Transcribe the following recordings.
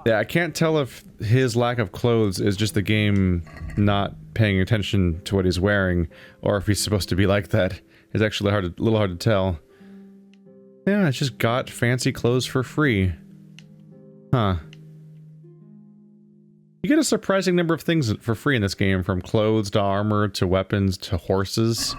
Yeah, I can't tell if his lack of clothes is just the game not paying attention to what he's wearing, or if he's supposed to be like that. It's actually a little hard to tell. Yeah, it's just got fancy clothes for free. Huh. You get a surprising number of things for free in this game, from clothes to armor to weapons to horses.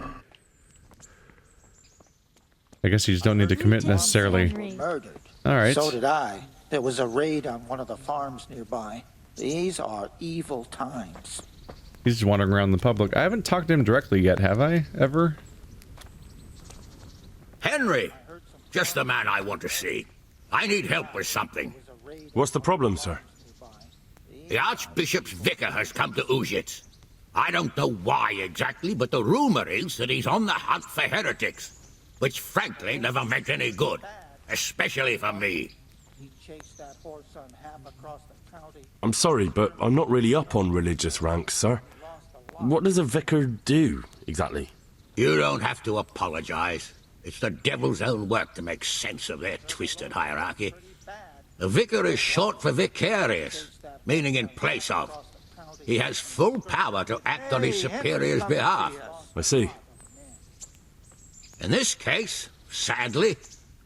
I guess you just don't need to commit necessarily. Murdered. Alright. So did I. There was a raid on one of the farms nearby. These are evil times. He's just wandering around the public. I haven't talked to him directly yet, have I? Ever? Henry! Just the man I want to see. I need help with something. What's the problem, sir? The Archbishop's vicar has come to Uzhitz. I don't know why exactly, but the rumor is that he's on the hunt for heretics, which frankly never meant any good, especially for me. I'm sorry, but I'm not really up on religious ranks, sir. What does a vicar do, exactly? You don't have to apologize. It's the devil's own work to make sense of their twisted hierarchy. The vicar is short for vicarious, meaning in place of. He has full power to act on his superior's behalf. I see. In this case, sadly,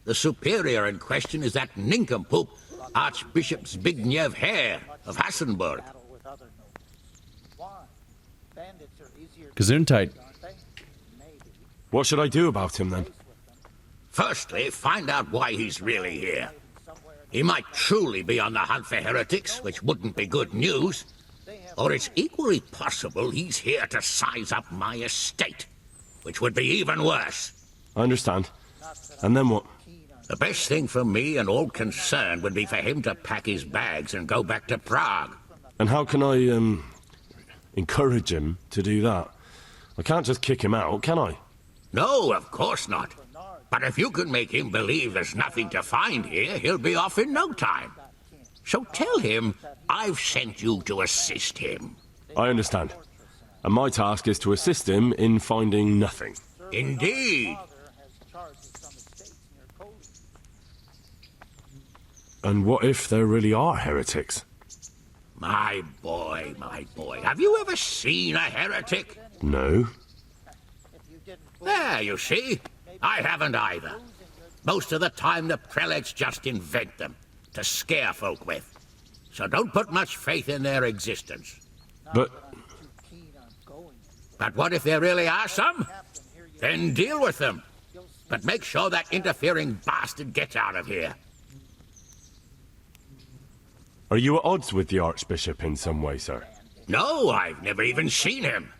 the superior in question is that nincompoop, Archbishop Zbigniew Hare of Hassenburg. Gesundheit. What should I do about him, then? Firstly, find out why he's really here. He might truly be on the hunt for heretics, which wouldn't be good news. Or it's equally possible he's here to size up my estate, which would be even worse. I understand. And then what? The best thing for me and all concerned would be for him to pack his bags and go back to Prague. And how can I, encourage him to do that? I can't just kick him out, can I? No, of course not. But if you can make him believe there's nothing to find here, he'll be off in no time. So tell him I've sent you to assist him. I understand. And my task is to assist him in finding nothing. Indeed. And what if there really are heretics? My boy, have you ever seen a heretic? No. There, you see. I haven't either. Most of the time the prelates just invent them, to scare folk with. So don't put much faith in their existence. But what if there really are some? Then deal with them. But make sure that interfering bastard gets out of here. are you at odds with the Archbishop in some way, sir? No, I've never even seen him.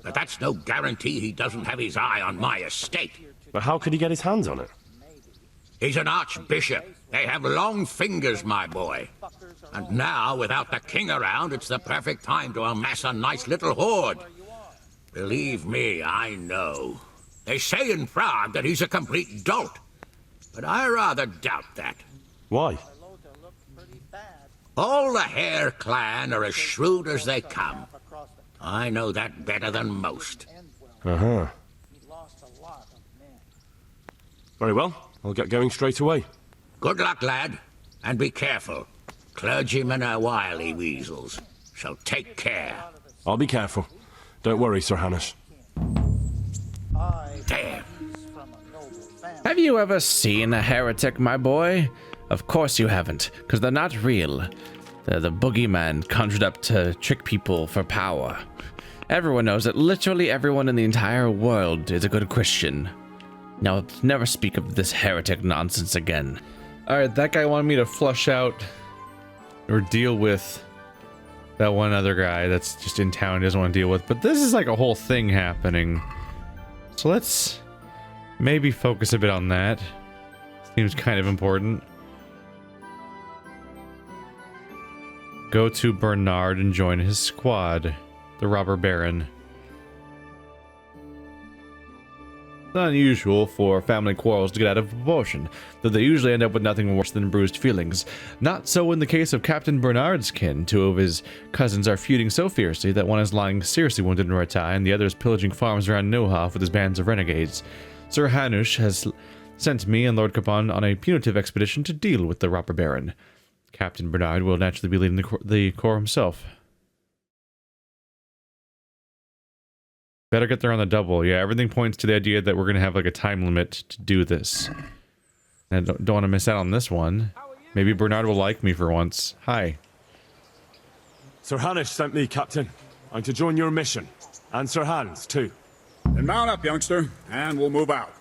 But that's no guarantee he doesn't have his eye on my estate. But how could he get his hands on it? He's an archbishop. They have long fingers, my boy. And now, without the king around, it's the perfect time to amass a nice little hoard. Believe me, I know. They say in Prague that he's a complete dolt. But I rather doubt that. Why? All the Hare clan are as shrewd as they come. I know that better than most. Uh-huh. Very well. I'll get going straight away. Good luck, lad. And be careful. Clergymen are wily weasels. So take care. I'll be careful. Don't worry, Sir Hanush. Damn. Have you ever seen a heretic, my boy? Of course you haven't, because they're not real. They're the boogeyman conjured up to trick people for power. Everyone knows that literally everyone in the entire world is a good Christian. Now, never speak of this heretic nonsense again. Alright, that guy wanted me to flush out or deal with that one other guy that's just in town he doesn't want to deal with. But this is like a whole thing happening. So let's maybe focus a bit on that. Seems kind of important. Go to Bernard and join his squad, the robber baron. It's not unusual for family quarrels to get out of proportion, though they usually end up with nothing worse than bruised feelings. Not so in the case of Captain Bernard's kin. Two of his cousins are feuding so fiercely that one is lying seriously wounded in Ratai and the other is pillaging farms around Nohoff with his bands of renegades. Sir Hanush has sent me and Lord Kapan on a punitive expedition to deal with the robber baron. Captain Bernard will naturally be leading the corps himself. Better get there on the double. Yeah, everything points to the idea that we're going to have like a time limit to do this. And I don't want to miss out on this one. Maybe Bernard will like me for once. Hi. Sir Hanish sent me, Captain. I'm to join your mission. And Sir Hans, too. Then mount up, youngster, and we'll move out.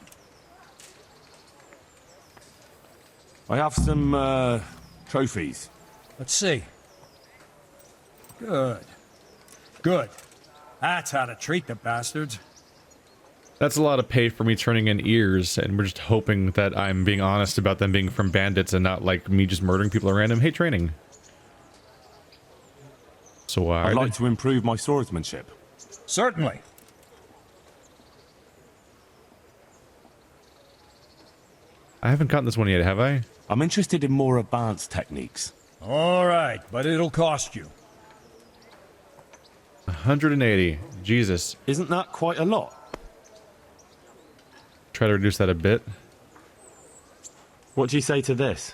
I have some, trophies. Let's see. Good. Good. That's how to treat the bastards. That's a lot of pay for me turning in ears, and we're just hoping that I'm being honest about them being from bandits and not like me just murdering people at random. Hey, training. So I'd like to improve my swordsmanship. Certainly. I haven't gotten this one yet, have I? I'm interested in more advanced techniques. All right, but it'll cost you. 180. Jesus. Isn't that quite a lot? Try to reduce that a bit. What do you say to this?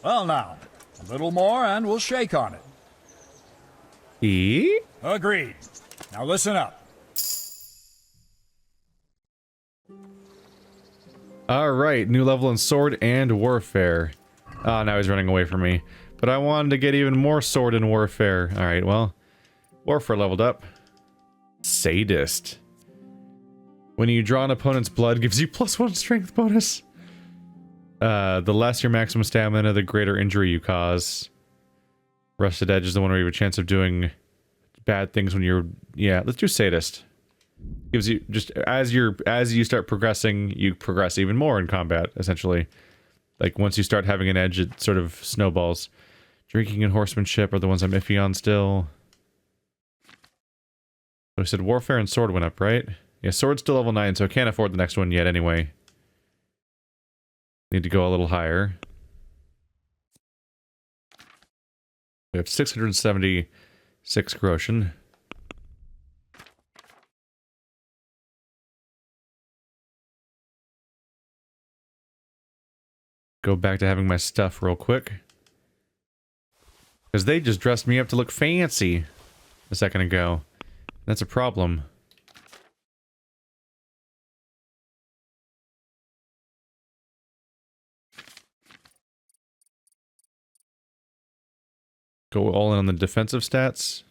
Well now, a little more and we'll shake on it. Agreed. Now listen up. Alright, new level in sword and warfare. Oh, now he's running away from me. But I wanted to get even more sword and warfare. Alright, well. Warfare leveled up. Sadist. When you draw an opponent's blood, gives you +1 strength bonus. The less your maximum stamina, the greater injury you cause. Rusted Edge is the one where you have a chance of doing bad things when you're... Yeah, let's do Sadist. Gives you just... As you start progressing, you progress even more in combat, essentially. Like, once you start having an edge, it sort of snowballs. Drinking and horsemanship are the ones I'm iffy on still. I said warfare and sword went up, right? Yeah, sword's still level 9, so I can't afford the next one yet anyway. Need to go a little higher. We have 676 groschen. Go back to having my stuff real quick. Because they just dressed me up to look fancy a second ago. That's a problem. Go all in on the defensive stats.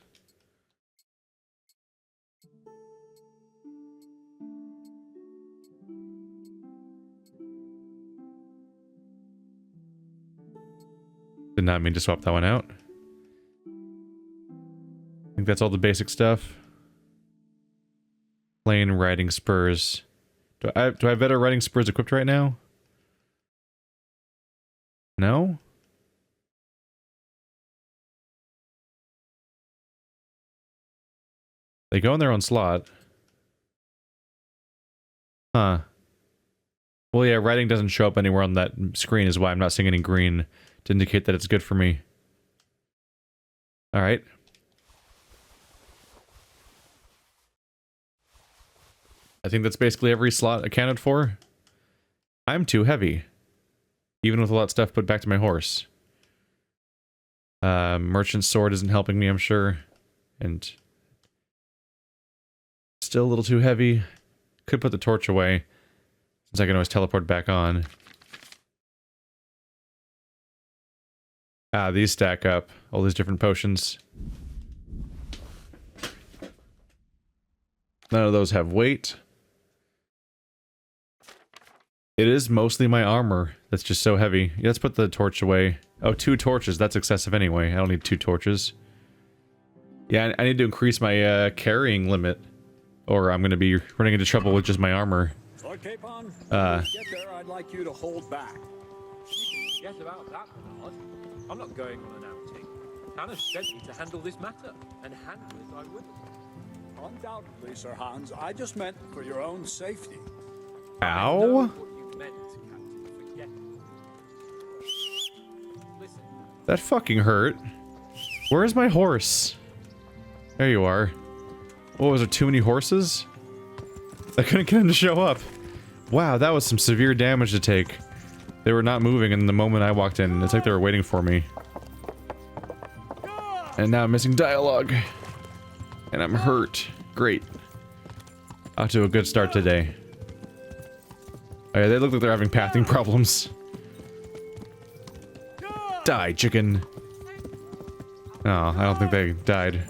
Did not mean to swap that one out. I think that's all the basic stuff. Plain riding spurs. Do I have better riding spurs equipped right now? No? They go in their own slot. Huh. Well, yeah, writing doesn't show up anywhere on that screen is why I'm not seeing any green to indicate that it's good for me. Alright. I think that's basically every slot accounted for. I'm too heavy. Even with a lot of stuff put back to my horse. Merchant's sword isn't helping me, I'm sure. And... still a little too heavy. Could put the torch away, since I can always teleport back on. Ah, these stack up. All these different potions. None of those have weight. It is mostly my armor that's just so heavy. Yeah, let's put the torch away. Oh, 2 torches. That's excessive anyway. I don't need 2 torches. Yeah, I need to increase my carrying limit. Or I'm going to be running into trouble with just my armor. Lord Capon, when you get there, I'd like you to hold back. Yes, about that, Ballard. I'm not going on an outing. Hannah sent me to handle this matter, and handle it I will. Undoubtedly, Sir Hans. I just meant for your own safety. Ow? I know what you meant, Captain. Forget it. Listen. That fucking hurt. Where's my horse? There you are. What, was there too many horses? I couldn't get him to show up. Wow, that was some severe damage to take. They were not moving in the moment I walked in. It's like they were waiting for me. And now I'm missing dialogue. And I'm hurt. Great. Off to a good start today. Oh yeah, they look like they're having pathing problems. Die, chicken. Oh, I don't think they died.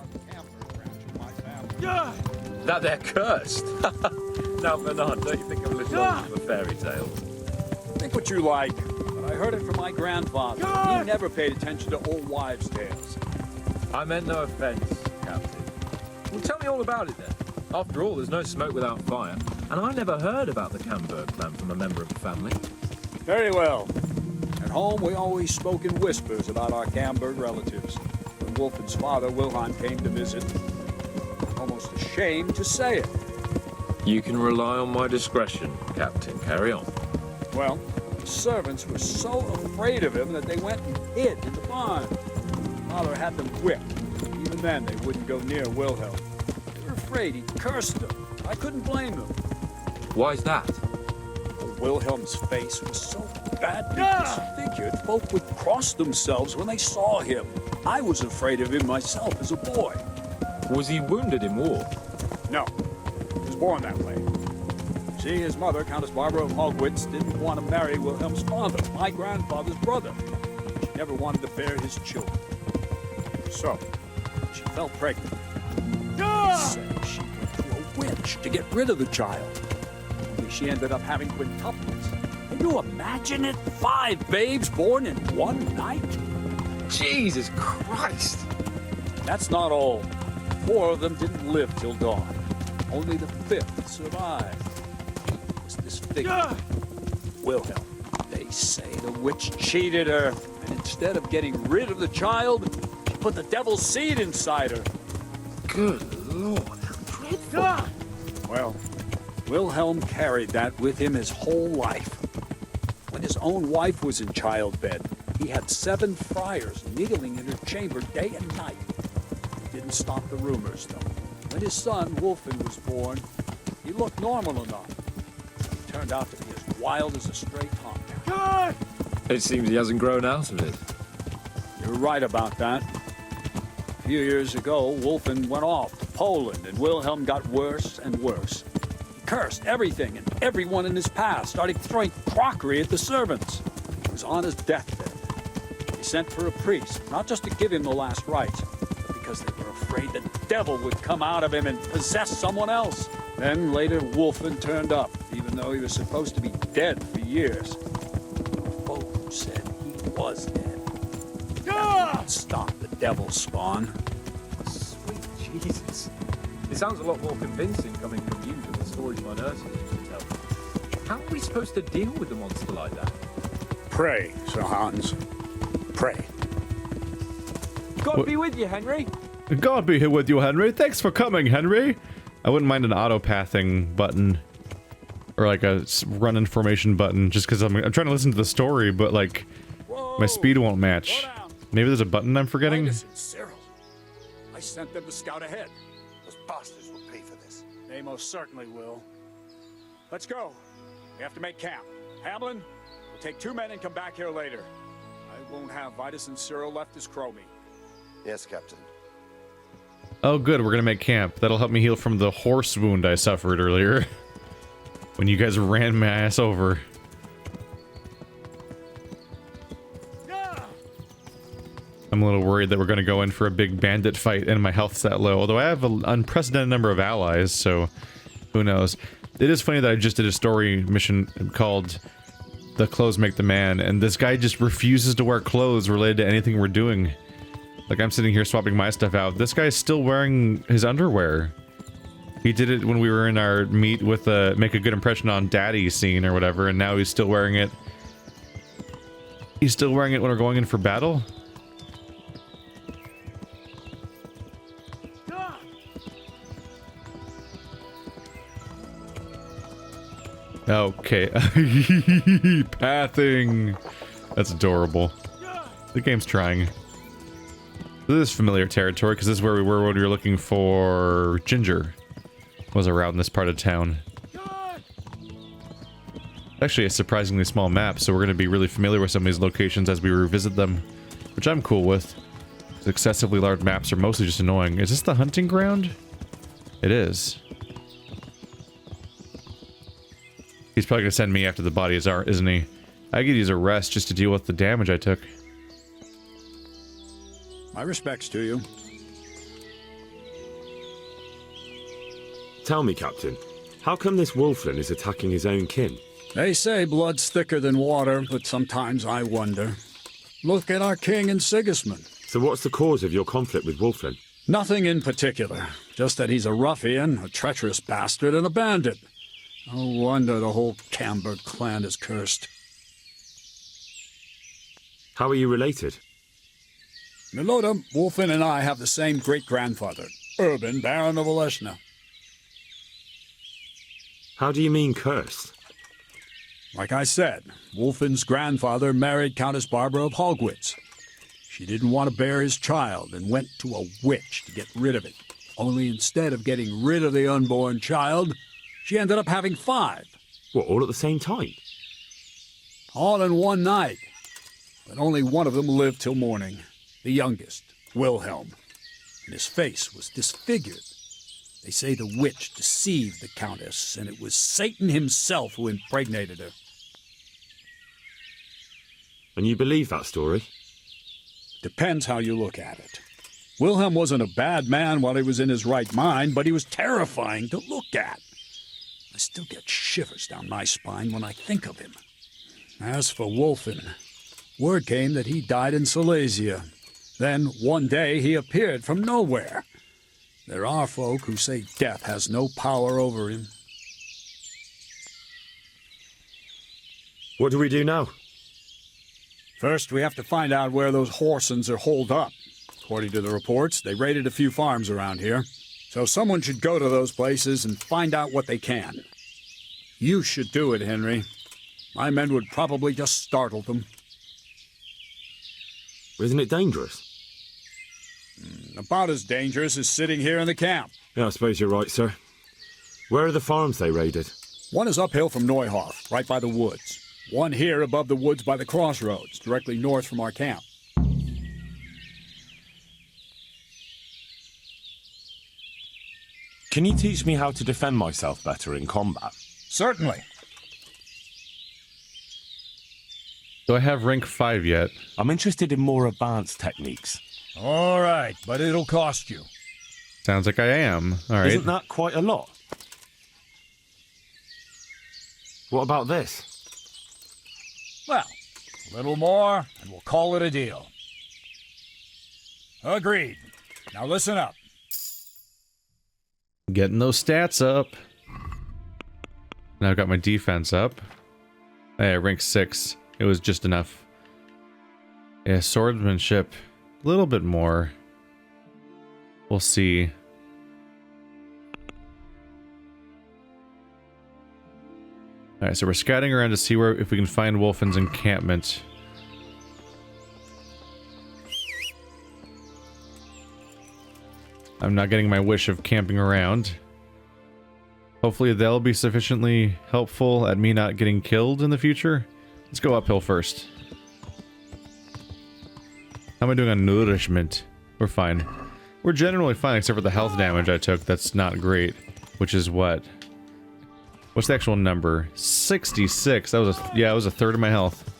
That they're cursed. Now, Bernard, don't you think I'm a little old for fairy tales? Think what you like, but I heard it from my grandfather. He never paid attention to old wives' tales. I meant no offense, Captain. Well, tell me all about it then. After all, there's no smoke without fire, and I never heard about the Camberg plan from a member of the family. Very well. At home, we always spoke in whispers about our Camberg relatives. When Wolfen's father, Wilhelm, came to visit, almost ashamed to say it. You can rely on my discretion, Captain. Carry on. Well, the servants were so afraid of him that they went and hid in the barn. Father had them whipped. Even then, they wouldn't go near Wilhelm. They were afraid he'd cursed them. I couldn't blame them. Why's that? Wilhelm's face was so badly disfigured, folk would cross themselves when they saw him. I was afraid of him myself as a boy. Was he wounded in war? No, he was born that way. See, his mother, Countess Barbara of Hogwitz, didn't want to marry Wilhelm's father, my grandfather's brother. She never wanted to bear his children. So, she fell pregnant. Said she went to a witch to get rid of the child. Only she ended up having quintuplets. Can you imagine it? 5 babes born in one night? Jesus Christ! That's not all. 4 of them didn't live till dawn. Only the 5th survived. It was this figure, Wilhelm. They say the witch cheated her, and instead of getting rid of the child, she put the devil's seed inside her. Good Lord, how dreadful! Well, Wilhelm carried that with him his whole life. When his own wife was in childbed, he had 7 friars kneeling in her chamber day and night. It didn't stop the rumors, though. When his son, Wolfen, was born, he looked normal enough. He turned out to be as wild as a stray tomcat. It seems he hasn't grown out of it. You're right about that. A few years ago, Wolfen went off to Poland, and Wilhelm got worse and worse. He cursed everything and everyone in his path, started throwing crockery at the servants. He was on his deathbed. They sent for a priest, not just to give him the last rites, but because they were afraid the devil would come out of him and possess someone else. Then later, Wolfen turned up, even though he was supposed to be dead for years. Folk said he was dead. Stop the devil's spawn. Sweet Jesus. It sounds a lot more convincing coming from you than the stories my nurses used to tell. How are we supposed to deal with a monster like that? Pray, Sir Hans. Pray. God be with you, Henry. God be here with you, Henry. Thanks for coming, Henry. I wouldn't mind an auto-pathing button. Or like a run information button, just because I'm trying to listen to the story, but like, my speed won't match. Maybe there's a button I'm forgetting? Cyril. I sent them to scout ahead. Those bastards will pay for this. They most certainly will. Let's go. We have to make camp. Hamlin, we'll take 2 men and come back here later. I won't have Vitus and Cyril left as Chromie. Yes, Captain. Oh good, we're gonna make camp. That'll help me heal from the horse wound I suffered earlier. When you guys ran my ass over. I'm a little worried that we're gonna go in for a big bandit fight and my health's that low. Although I have an unprecedented number of allies, so who knows. It is funny that I just did a story mission called The Clothes Make the Man, and this guy just refuses to wear clothes related to anything we're doing. Like, I'm sitting here swapping my stuff out. This guy's still wearing his underwear. He did it when we were in our meet with the make a good impression on daddy scene or whatever, and now he's still wearing it. He's still wearing it when we're going in for battle? Okay. Pathing. That's adorable. The game's trying. This is familiar territory, because this is where we were when we were looking for Ginger. Was around this part of town. Actually a surprisingly small map, so we're going to be really familiar with some of these locations as we revisit them, which I'm cool with. The excessively large maps are mostly just annoying. Is this the hunting ground? It is. He's probably going to send me after the bodies are, isn't he? I could use a rest just to deal with the damage I took. My respects to you. Tell me, Captain, how come this wolfling is attacking his own kin? They say blood's thicker than water, but sometimes I wonder. Look at our king and Sigismund. So what's the cause of your conflict with wolfling? Nothing in particular. Just that he's a ruffian, a treacherous bastard, and a bandit. No wonder the whole Camberg clan is cursed. How are you related? Milota, Wolfin and I have the same great-grandfather, Urban, Baron of Oleshna. How do you mean cursed? Like I said, Wolfin's grandfather married Countess Barbara of Hogwitz. She didn't want to bear his child and went to a witch to get rid of it. Only instead of getting rid of the unborn child, she ended up having 5. What, all at the same time? All in one night. But only one of them lived till morning. The youngest, Wilhelm. And his face was disfigured. They say the witch deceived the Countess, and it was Satan himself who impregnated her. And you believe that story? Depends how you look at it. Wilhelm wasn't a bad man while he was in his right mind, but he was terrifying to look at. I still get shivers down my spine when I think of him. As for Wolfen, word came that he died in Silesia. Then, one day, he appeared from nowhere. There are folk who say death has no power over him. What do we do now? First, we have to find out where those Horsens are holed up. According to the reports, they raided a few farms around here. So someone should go to those places and find out what they can. You should do it, Henry. My men would probably just startle them. Isn't it dangerous? About as dangerous as sitting here in the camp. Yeah, I suppose you're right, sir. Where are the farms they raided? One is uphill from Neuhof, right by the woods. One here above the woods by the crossroads, directly north from our camp. Can you teach me how to defend myself better in combat? Certainly. Do I have rank 5 yet? I'm interested in more advanced techniques. All right, but it'll cost you. Sounds like I am. Alright. Isn't that quite a lot? What about this? Well, a little more, and we'll call it a deal. Agreed. Now listen up. Getting those stats up. Now I've got my defense up. Hey, rank 6. It was just enough. Yeah, swordsmanship. A little bit more. We'll see. Alright, so we're scouting around to see where if we can find Wolfen's encampment. I'm not getting my wish of camping around. Hopefully they'll be sufficiently helpful at me not getting killed in the future. Let's go uphill first. How am I doing on nourishment? We're fine. We're generally fine except for the health damage I took. That's not great. Which is what? What's the actual number? 66. That was yeah, it was a third of my health.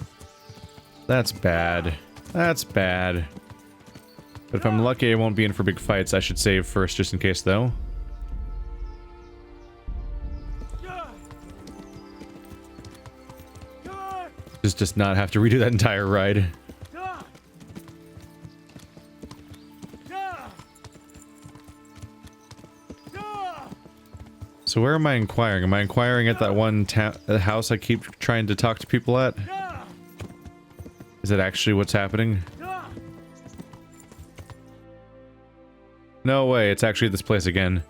That's bad. That's bad. But if I'm lucky, I won't be in for big fights. I should save first just in case, though. Just not have to redo that entire ride. So where am I inquiring? Am I inquiring at that one house I keep trying to talk to people at? Is that actually what's happening? No way, it's actually this place again.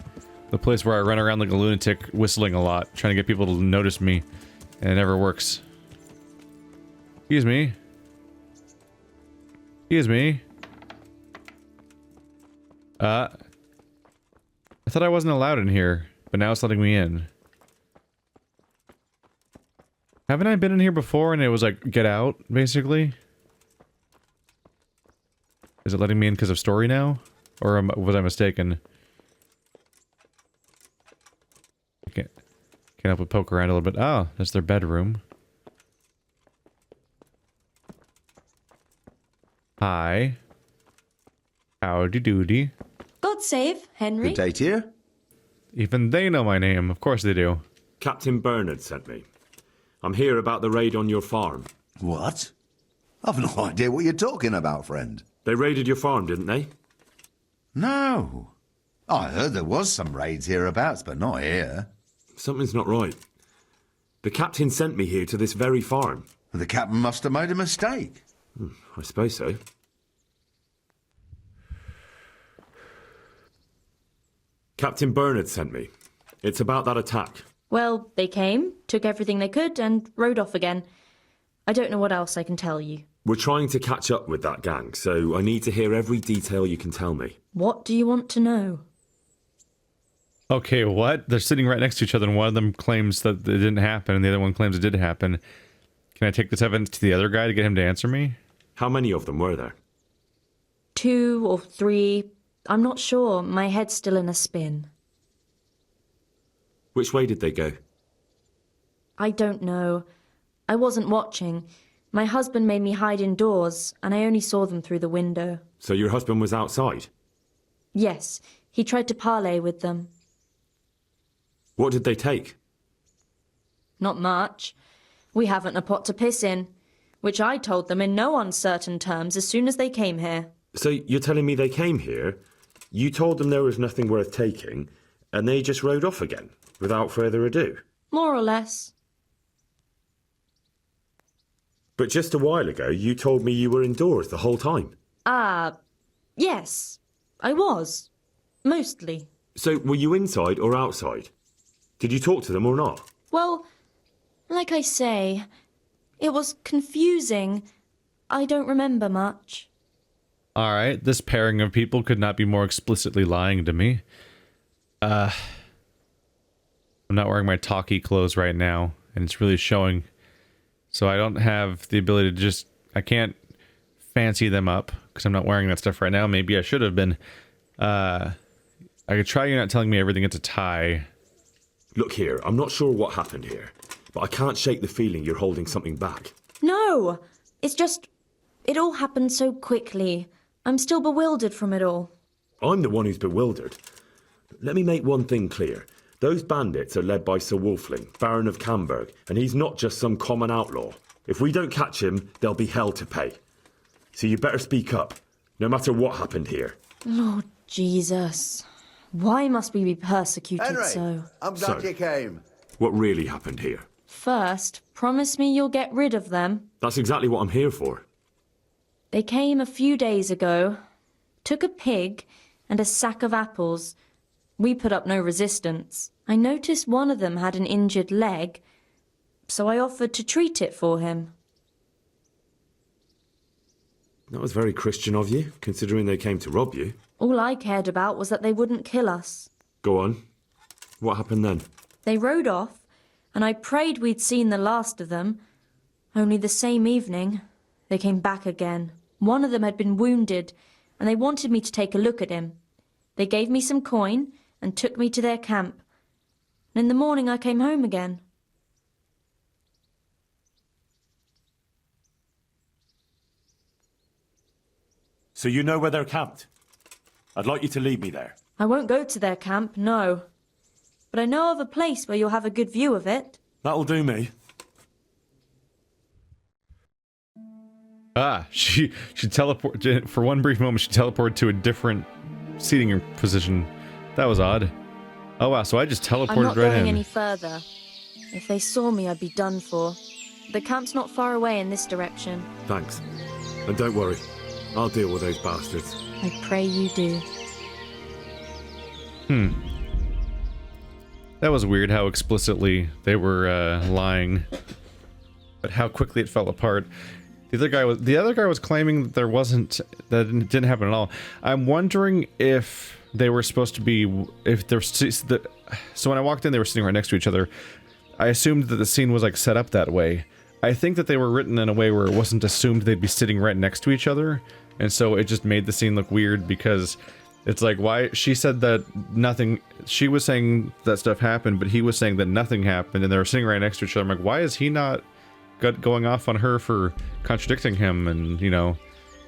The place where I run around like a lunatic whistling a lot, trying to get people to notice me, and it never works. Excuse me. Excuse me. I thought I wasn't allowed in here, but now it's letting me in. Haven't I been in here before and it was like, get out, basically? Is it letting me in because of story now? Or was I mistaken? I can't help but poke around a little bit. Oh, that's their bedroom. Hi. Howdy doody. God save, Henry. Good day to you. Even they know my name. Of course they do. Captain Bernard sent me. I'm here about the raid on your farm. What? I've no idea what you're talking about, friend. They raided your farm, didn't they? No. I heard there was some raids hereabouts, but not here. Something's not right. The captain sent me here to this very farm. The captain must have made a mistake. I suppose so. Captain Bernard sent me. It's about that attack. Well, they came, took everything they could, and rode off again. I don't know what else I can tell you. We're trying to catch up with that gang, so I need to hear every detail you can tell me. What do you want to know? Okay, what? They're sitting right next to each other and one of them claims that it didn't happen and the other one claims it did happen. Can I take this evidence to the other guy to get him to answer me? How many of them were there? 2 or 3. I'm not sure. My head's still in a spin. Which way did they go? I don't know. I wasn't watching. My husband made me hide indoors, and I only saw them through the window. So your husband was outside? Yes, he tried to parley with them. What did they take? Not much. We haven't a pot to piss in, which I told them in no uncertain terms as soon as they came here. So you're telling me they came here, you told them there was nothing worth taking, and they just rode off again, without further ado? More or less. But just a while ago, you told me you were indoors the whole time. Yes, I was. Mostly. So were you inside or outside? Did you talk to them or not? Well, like I say, it was confusing. I don't remember much. Alright, this pairing of people could not be more explicitly lying to me. I'm not wearing my talkie clothes right now, and it's really showing. So I don't have the ability to just... I can't fancy them up, because I'm not wearing that stuff right now. Maybe I should have been. I could try you not telling me everything it's a tie. Look here, I'm not sure what happened here, but I can't shake the feeling you're holding something back. No! It's just... it all happened so quickly. I'm still bewildered from it all. I'm the one who's bewildered. Let me make one thing clear. Those bandits are led by Sir Wolfling, Baron of Camberg, and he's not just some common outlaw. If we don't catch him, there'll be hell to pay. So you better speak up, no matter what happened here. Lord Jesus. Why must we be persecuted Henry, so? I'm glad you came. What really happened here? First, promise me you'll get rid of them. That's exactly what I'm here for. They came a few days ago, took a pig and a sack of apples. We put up no resistance. I noticed one of them had an injured leg, so I offered to treat it for him. That was very Christian of you, considering they came to rob you. All I cared about was that they wouldn't kill us. Go on. What happened then? They rode off, and I prayed we'd seen the last of them. Only the same evening, they came back again. One of them had been wounded, and they wanted me to take a look at him. They gave me some coin and took me to their camp. And in the morning I came home again. So you know where they're camped? I'd like you to lead me there. I won't go to their camp, no. But I know of a place where you'll have a good view of it. That'll do me. Ah, she teleported, for one brief moment, she teleported to a different seating position. That was odd. Oh wow, so I just teleported I'm not right going in. any further. If they saw me, I'd be done for. The camp's not far away in this direction. Thanks. And don't worry, I'll deal with those bastards. I pray you do. That was weird how explicitly they were lying. But how quickly it fell apart. The other guy was claiming that that it didn't happen at all. I'm wondering if they were supposed to be, so when I walked in, they were sitting right next to each other. I assumed that the scene was like set up that way. I think that they were written in a way where it wasn't assumed they'd be sitting right next to each other, and so it just made the scene look weird because it's like, why she said that nothing, she was saying that stuff happened, but he was saying that nothing happened, and they were sitting right next to each other. I'm like, why is he not going off on her for contradicting him and, you know,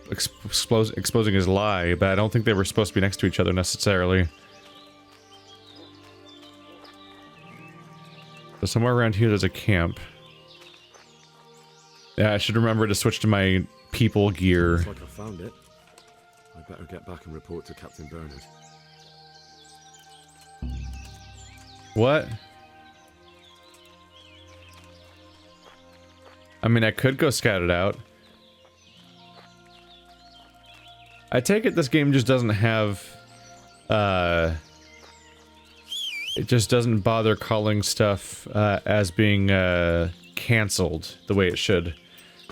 exposing his lie? But I don't think they were supposed to be next to each other necessarily. So somewhere around here there's a camp. Yeah, I should remember to switch to my people gear. Looks like I found it. I better get back and report to Captain Bernard. What? I mean, I could go scout it out. I take it this game just doesn't have, it just doesn't bother calling stuff, as being, cancelled the way it should.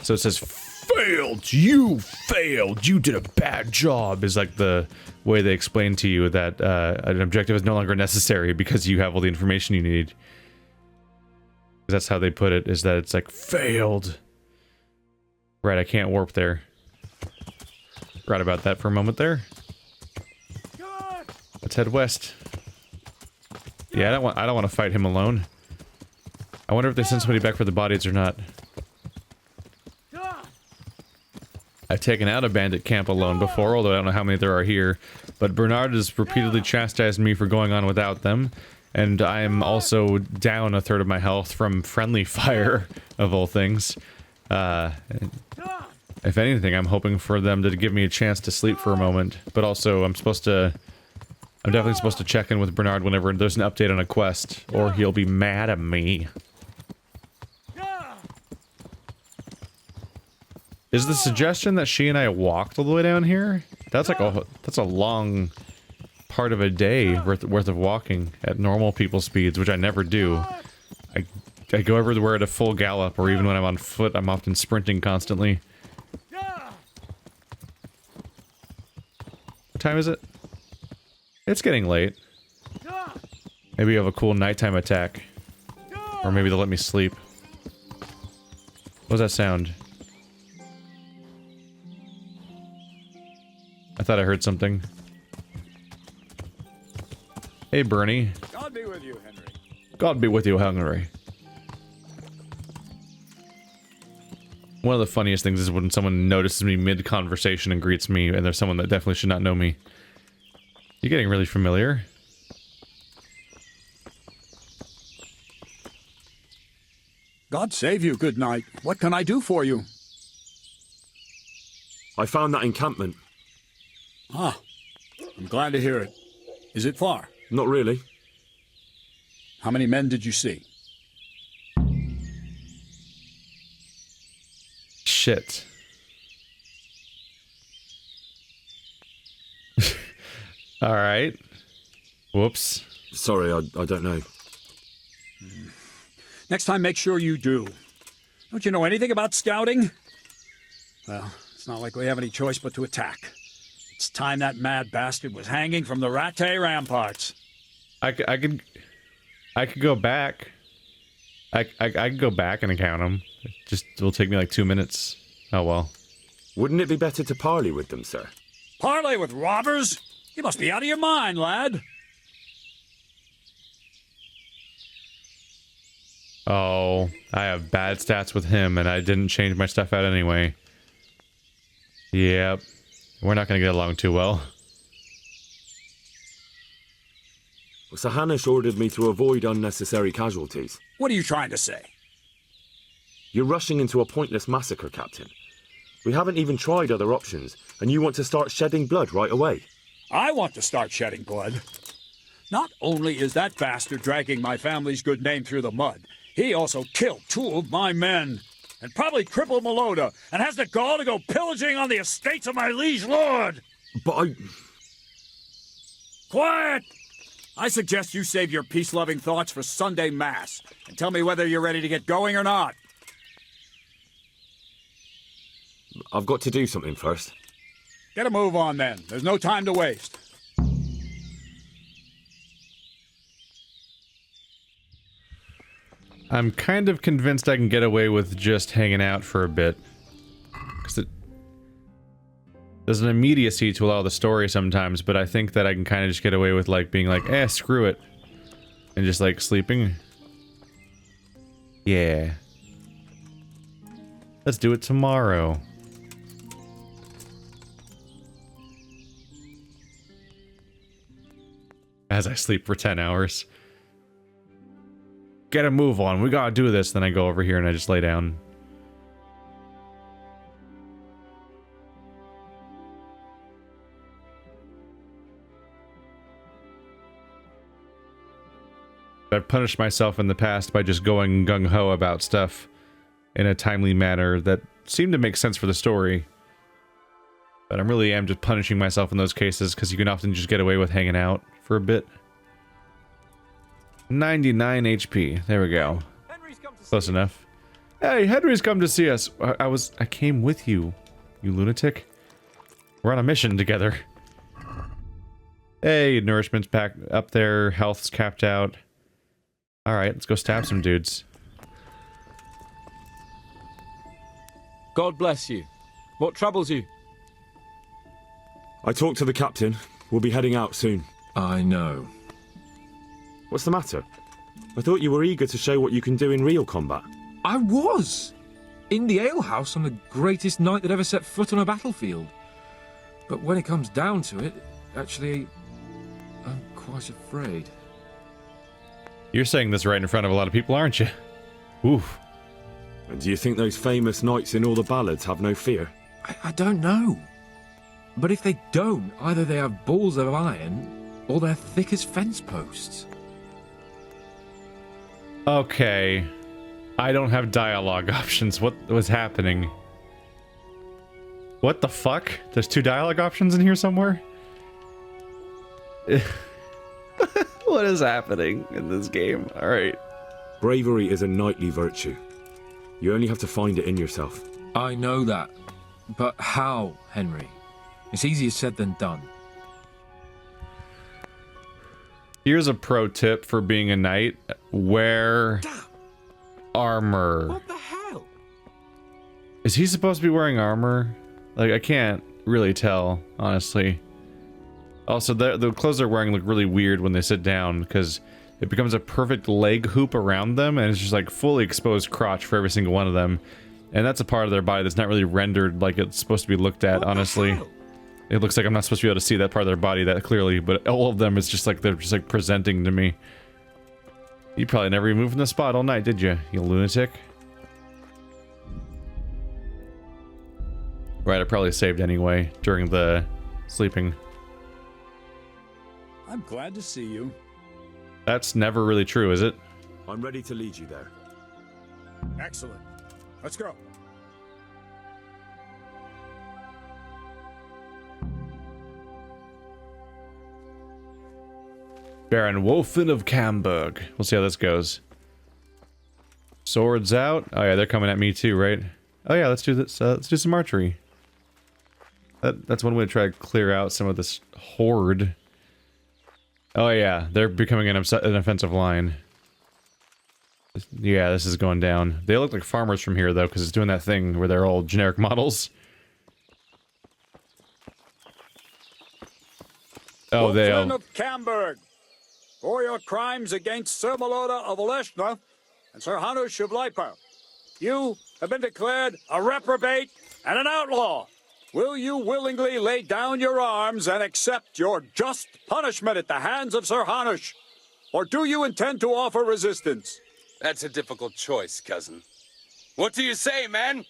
So it says, failed, you did a bad job, is like the way they explain to you that, an objective is no longer necessary because you have all the information you need. That's how they put it, is that it's like, failed. Right, I can't warp there. Forgot about that for a moment there. Let's head west. Yeah, I don't want to fight him alone. I wonder if they send somebody back for the bodies or not. I've taken out a bandit camp alone before, although I don't know how many there are here. But Bernard has repeatedly chastised me for going on without them. And I am also down a third of my health from friendly fire, of all things. If anything, I'm hoping for them to give me a chance to sleep for a moment. But also, I'm definitely supposed to check in with Bernard whenever there's an update on a quest, or he'll be mad at me. Is the suggestion that she and I walked all the way down here? That's like that's a long part of a day worth of walking at normal people speeds, which I never do. I go everywhere at a full gallop, or even when I'm on foot, I'm often sprinting constantly. What time is it? It's getting late. Maybe you have a cool nighttime attack. Or maybe they'll let me sleep. What was that sound? I thought I heard something. Hey, Bernie. God be with you, Henry. God be with you, Hungary. One of the funniest things is when someone notices me mid-conversation and greets me, and there's someone that definitely should not know me. You're getting really familiar. God save you, good knight. What can I do for you? I found that encampment. Ah, I'm glad to hear it. Is it far? Not really. How many men did you see? Shit. Alright. Whoops. Sorry, I don't know. Next time, make sure you do. Don't you know anything about scouting? Well, it's not like we have any choice but to attack. It's time that mad bastard was hanging from the Rattay ramparts. I could go back. I could go back and count them. It'll take me like 2 minutes. Oh well. Wouldn't it be better to parley with them, sir? Parley with robbers? You must be out of your mind, lad. Oh, I have bad stats with him, and I didn't change my stuff out anyway. Yep. We're not going to get along too well. Sir Hanish ordered me to avoid unnecessary casualties. What are you trying to say? You're rushing into a pointless massacre, Captain. We haven't even tried other options, and you want to start shedding blood right away. I want to start shedding blood. Not only is that bastard dragging my family's good name through the mud, he also killed 2 of my men, and probably crippled Meloda, and has the gall to go pillaging on the estates of my liege lord! But Quiet! I suggest you save your peace-loving thoughts for Sunday Mass, and tell me whether you're ready to get going or not. I've got to do something first. Get a move on, then. There's no time to waste. I'm kind of convinced I can get away with just hanging out for a bit. Because there's an immediacy to a lot of the story sometimes, but I think that I can kind of just get away with, like, being like, eh, screw it. And just, like, sleeping. Yeah. Let's do it tomorrow. As I sleep for 10 hours. Get a move on. We gotta do this. Then I go over here and I just lay down. I've punished myself in the past by just going gung-ho about stuff in a timely manner that seemed to make sense for the story. But I really am just punishing myself in those cases because you can often just get away with hanging out for a bit. 99 HP. There we go. Close enough. Hey, Henry's come to see us. I came with you, you lunatic. We're on a mission together. Hey, nourishment's packed up there. Health's capped out. Alright, let's go stab some dudes. God bless you. What troubles you? I talked to the captain. We'll be heading out soon. I know. What's the matter? I thought you were eager to show what you can do in real combat. I was! In the alehouse, I'm the greatest knight that ever set foot on a battlefield. But when it comes down to it, actually, I'm quite afraid. You're saying this right in front of a lot of people, aren't you? Oof. And do you think those famous knights in all the ballads have no fear? I don't know. But if they don't, either they have balls of iron, or they're thick as fence posts. Okay. I don't have dialogue options. What was happening? What the fuck? There's 2 dialogue options in here somewhere? What is happening in this game? Alright. Bravery is a knightly virtue. You only have to find it in yourself. I know that. But how, Henry? It's easier said than done. Here's a pro tip for being a knight. Wear armor. What the hell? Is he supposed to be wearing armor? Like, I can't really tell, honestly. Also, the clothes they're wearing look really weird when they sit down because it becomes a perfect leg hoop around them and it's just like fully exposed crotch for every single one of them. And that's a part of their body that's not really rendered like it's supposed to be looked at, honestly. It looks like I'm not supposed to be able to see that part of their body that clearly, but all of them is just like they're just like presenting to me. You probably never even moved from the spot all night, did you lunatic? Right, I probably saved anyway during the sleeping. I'm glad to see you. That's never really true, is it? I'm ready to lead you there. Excellent. Let's go. Baron Wolfen of Camberg. We'll see how this goes. Swords out. Oh yeah, they're coming at me too, right? Oh yeah, let's do this. Let's do some archery. That's one way to try to clear out some of this horde. Oh yeah, they're becoming an offensive line. Yeah, this is going down. They look like farmers from here though, because it's doing that thing where they're all generic models. Oh, they Wolfen of Camberg, for your crimes against Sir Maloda of Oleshna and Sir Hanush of Lipa, you have been declared a reprobate and an outlaw. Will you willingly lay down your arms and accept your just punishment at the hands of Sir Hanush? Or do you intend to offer resistance? That's a difficult choice, cousin. What do you say, man?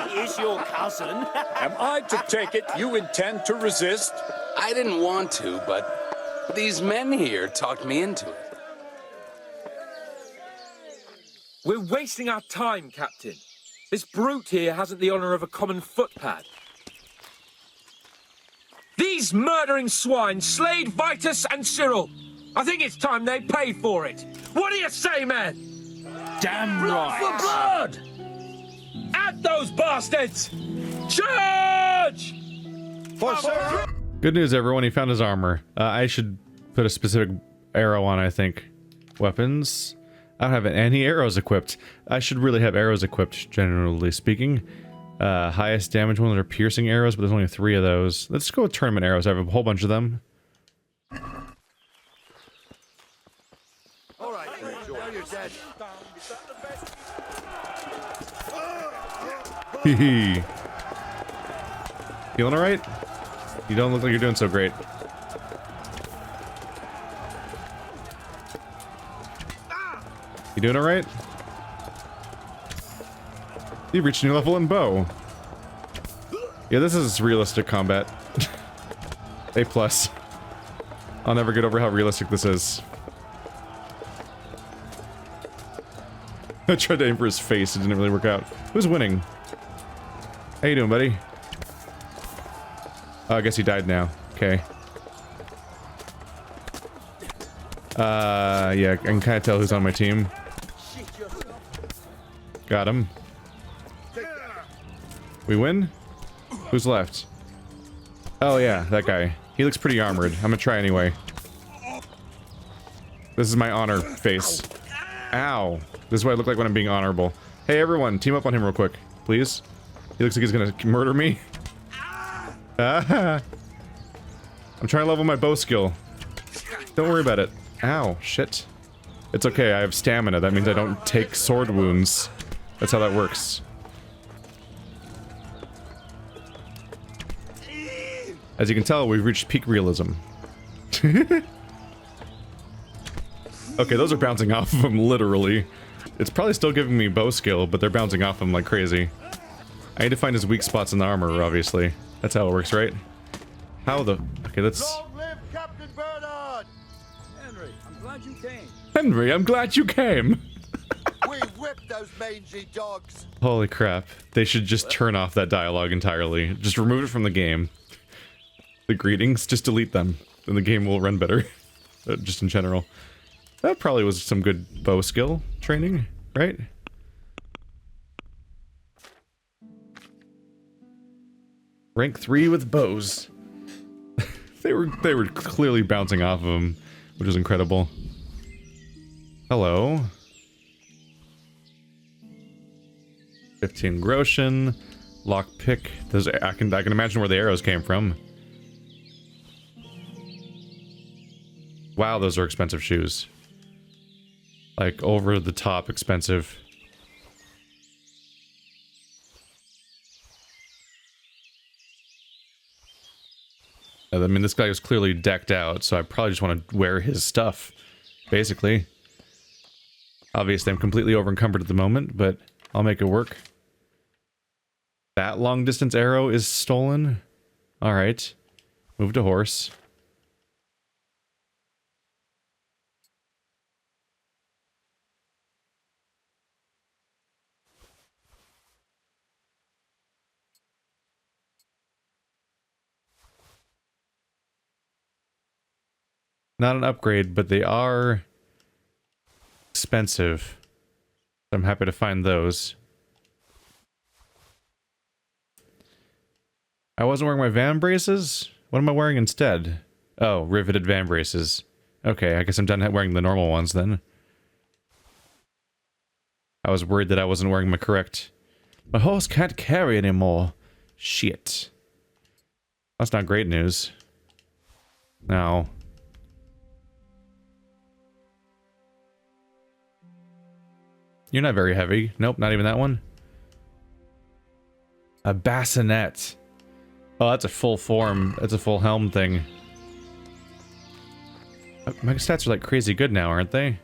He is your cousin. Am I to take it you intend to resist? I didn't want to, but these men here talked me into it. We're wasting our time, Captain. This brute here hasn't the honor of a common footpad. These murdering swine slayed Vitus and Cyril. I think it's time they paid for it. What do you say, man? Damn Blood right. for blood! At those bastards! Charge! For sir. Good news, everyone. He found his armor. I should put a specific arrow on, I think. Weapons. I don't have any arrows equipped. I should really have arrows equipped, generally speaking. Highest damage ones are piercing arrows, but there's only 3 of those. Let's go with tournament arrows. I have a whole bunch of them. All right, now you're dead. Hee. Feeling alright? You don't look like you're doing so great. You doing alright? You've reached a new level in bow. Yeah, this is realistic combat. A+. I'll never get over how realistic this is. I tried to aim for his face, it didn't really work out. Who's winning? How you doing, buddy? Oh, I guess he died now. Okay. Yeah, I can kind of tell who's on my team. Got him. We win? Who's left? Oh yeah, that guy. He looks pretty armored. I'm gonna try anyway. This is my honor face. Ow. This is what I look like when I'm being honorable. Hey everyone, team up on him real quick, please. He looks like he's gonna murder me. Ah. I'm trying to level my bow skill. Don't worry about it. Ow, shit. It's okay, I have stamina. That means I don't take sword wounds. That's how that works. As you can tell, we've reached peak realism. Okay, those are bouncing off of him, literally. It's probably still giving me bow skill, but they're bouncing off him like crazy. I need to find his weak spots in the armor, obviously. That's how it works, right? How the... Okay, let's... Long live Captain Bernard! Henry, I'm glad you came. Henry, I'm glad you came! We whipped those mangy dogs! Holy crap. They should just turn off that dialogue entirely. Just remove it from the game. The greetings, just delete them. And the game will run better. Just in general. That probably was some good bow skill training, right? Rank 3 with bows. they were clearly bouncing off of him, which was incredible. Hello. 15 groschen. Lockpick. Those I can imagine where the arrows came from. Wow, those are expensive shoes. Like, over the top expensive. I mean, this guy is clearly decked out, so I probably just want to wear his stuff, basically. Obviously, I'm completely over-encumbered at the moment, but I'll make it work. That long-distance arrow is stolen? Alright. Move to horse. Not an upgrade, but they are expensive. I'm happy to find those. I wasn't wearing my van braces? What am I wearing instead? Oh, riveted van braces. Okay, I guess I'm done wearing the normal ones then. I was worried that I wasn't wearing my correct... My horse can't carry anymore. Shit. That's not great news. No. You're not very heavy. Nope, not even that one. A bassinet. Oh, that's a full form. That's a full helm thing. My stats are like crazy good now, aren't they?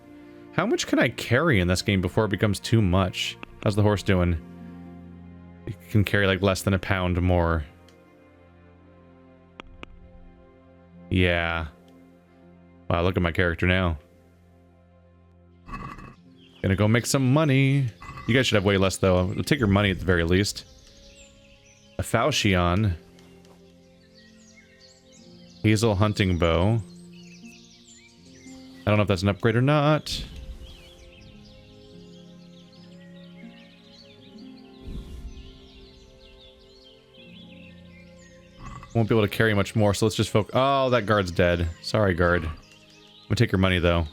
How much can I carry in this game before it becomes too much? How's the horse doing? It can carry like less than a pound more. Yeah. Wow, look at my character now. Gonna go make some money. You guys should have way less, though. It'll take your money at the very least. A falchion. Hazel hunting bow. I don't know if that's an upgrade or not. Won't be able to carry much more, so let's just focus. Oh, that guard's dead. Sorry, guard. gonna take your money though.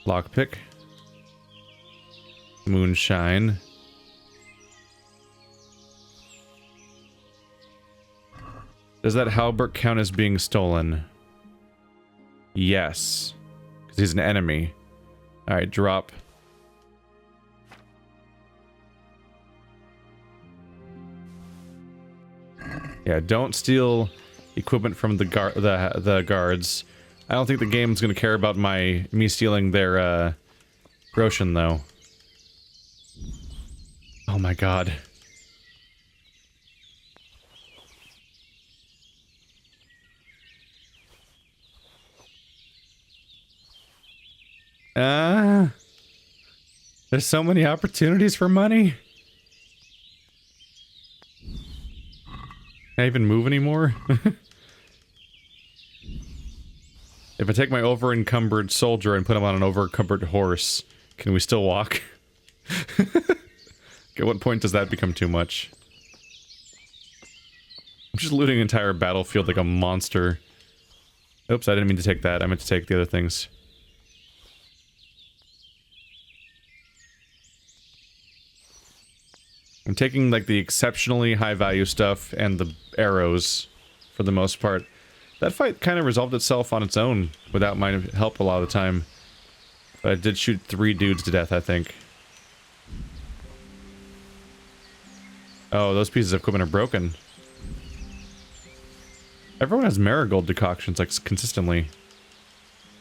Lockpick. Moonshine. Does that halberd count as being stolen? Yes. Because he's an enemy. Alright, drop. Yeah, don't steal equipment from the guards. I don't think the game's gonna care about me stealing their Roshan though. Oh my god. There's so many opportunities for money. Can I even move anymore? If I take my over-encumbered soldier and put him on an over-encumbered horse, can we still walk? At what point does that become too much? I'm just looting an entire battlefield like a monster. Oops, I didn't mean to take that. I meant to take the other things. I'm taking like the exceptionally high value stuff and the arrows for the most part. That fight kind of resolved itself on its own without my help a lot of the time. But I did shoot 3 dudes to death, I think. Oh, those pieces of equipment are broken. Everyone has marigold decoctions, like, consistently.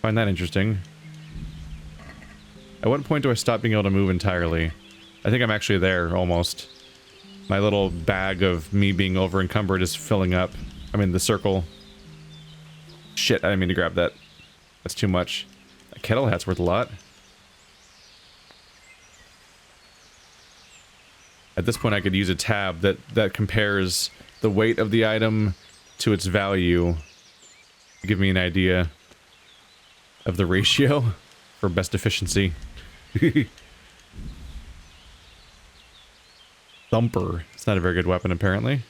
Find that interesting. At what point do I stop being able to move entirely? I think I'm actually there, almost. My little bag of me being over-encumbered is filling up. I mean, the circle. Shit, I didn't mean to grab that. That's too much. A kettle hat's worth a lot. At this point, I could use a tab that compares the weight of the item to its value. Give me an idea of the ratio for best efficiency. Thumper. It's not a very good weapon, apparently.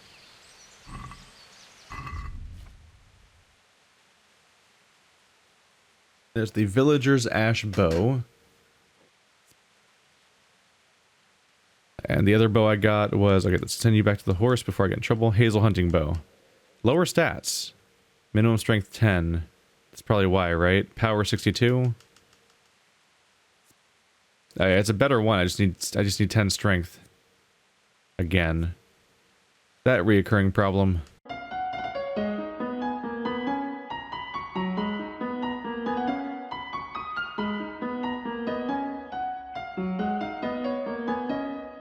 There's the Villager's Ash Bow. And the other bow I got was... Okay, let's send you back to the horse before I get in trouble. Hazel Hunting Bow. Lower stats. Minimum strength 10. That's probably why, right? Power 62. It's a better one. I just need 10 strength. Again. That reoccurring problem.